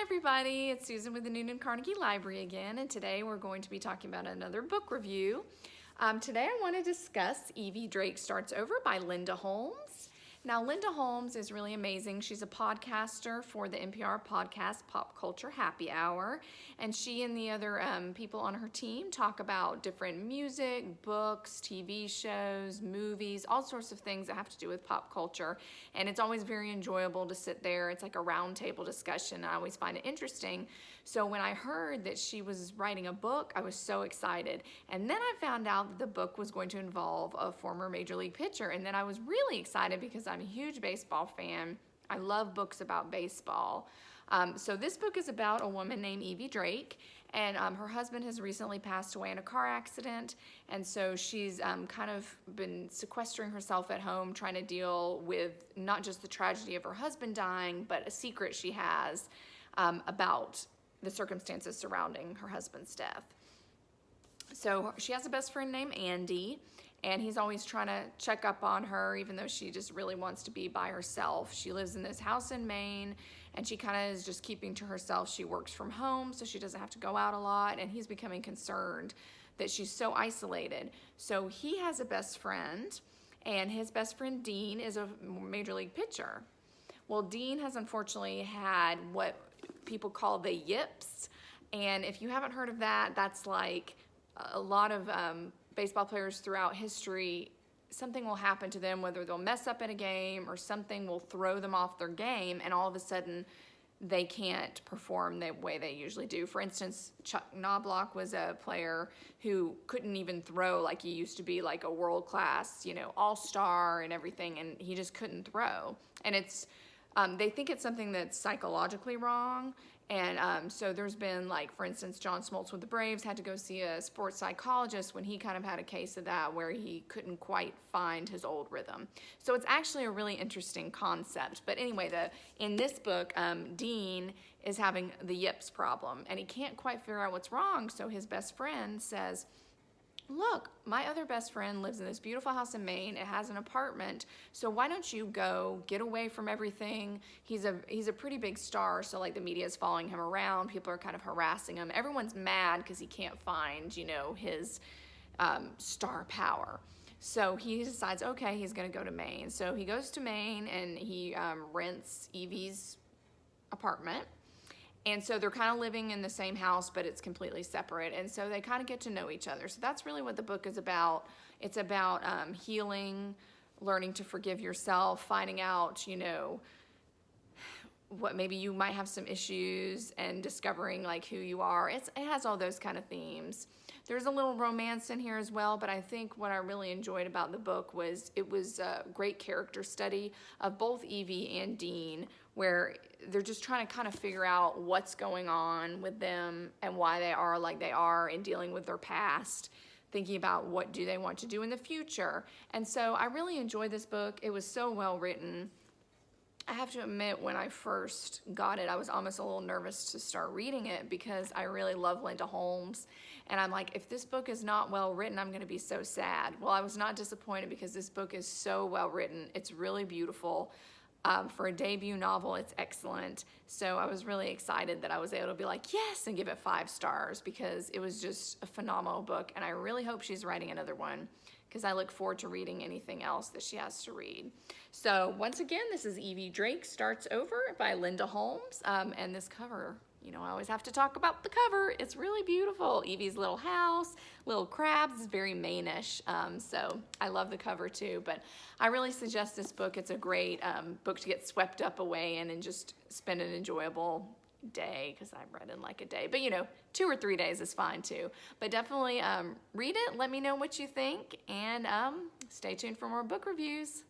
everybody, it's Susan with the Newnan Carnegie Library again, and today we're going to be talking about another book review. Today I want to discuss Evvie Drake Starts Over by Linda Holmes. Now, Linda Holmes is really amazing. She's a podcaster for the NPR podcast Pop Culture Happy Hour, and she and the other people on her team talk about different music, books, TV shows, movies, all sorts of things that have to do with pop culture, and it's always very enjoyable to sit there. It's like a roundtable discussion. I always find it interesting. So when I heard that she was writing a book, I was so excited. And then I found out that the book was going to involve a former Major League pitcher, and then I was really excited because I'm a huge baseball fan. I love books about baseball. So this book is about a woman named Evvie Drake, and her husband has recently passed away in a car accident, and so she's kind of been sequestering herself at home, trying to deal with not just the tragedy of her husband dying, but a secret she has about the circumstances surrounding her husband's death. So she has a best friend named Andy, and he's always trying to check up on her, even though she just really wants to be by herself. She lives in this house in Maine, and she kind of is just keeping to herself. She works from home, so she doesn't have to go out a lot, and he's becoming concerned that she's so isolated. So he has a best friend, and his best friend, Dean, is a Major League pitcher. Well, Dean has unfortunately had what people call the yips, and if you haven't heard of that, that's like a lot of baseball players throughout history. Something will happen to them, whether they'll mess up in a game or something will throw them off their game, and all of a sudden they can't perform the way they usually do. For instance, Chuck Knobloch was a player who couldn't even throw like he used to be, like a world-class, all-star and everything, and he just couldn't throw. And it's they think it's something that's psychologically wrong, and so there's been, like, for instance, John Smoltz with the Braves had to go see a sports psychologist when he kind of had a case of that where he couldn't quite find his old rhythm. So it's actually a really interesting concept. But anyway, in this book, Dean is having the yips problem, and he can't quite figure out what's wrong, so his best friend says, "Look, my other best friend lives in this beautiful house in Maine. It has an apartment. So why don't you go get away from everything?" He's a pretty big star, so like the media is following him around. People are kind of harassing him. Everyone's mad because he can't find, his star power. So he decides, okay, he's going to go to Maine. So he goes to Maine and he rents Evvie's apartment. And so they're kind of living in the same house, but it's completely separate. And so they kind of get to know each other. So that's really what the book is about. It's about healing, learning to forgive yourself, finding out, what maybe you might have some issues, and discovering like who you are. It has all those kind of themes. There's a little romance in here as well, but I think what I really enjoyed about the book was it was a great character study of both Evvie and Dean, where they're just trying to kind of figure out what's going on with them and why they are like they are, and dealing with their past, thinking about what do they want to do in the future. And so I really enjoyed this book. It was so well written. I have to admit, when I first got it, I was almost a little nervous to start reading it because I really love Linda Holmes. And I'm like, if this book is not well written, I'm going to be so sad. Well, I was not disappointed because this book is so well written. It's really beautiful. For a debut novel, it's excellent. So I was really excited that I was able to be like, yes, and give it 5 stars, because it was just a phenomenal book. And I really hope she's writing another one, because I look forward to reading anything else that she has to read. So once again, this is Evvie Drake Starts Over by Linda Holmes. And this cover, I always have to talk about the cover. It's really beautiful. Evvie's little house, little crabs, is very Maine-ish. So I love the cover too, but I really suggest this book. It's a great book to get swept up away in and just spend an enjoyable day, because I've read in like a day, but 2 or 3 days is fine too. But definitely read it, let me know what you think, and stay tuned for more book reviews.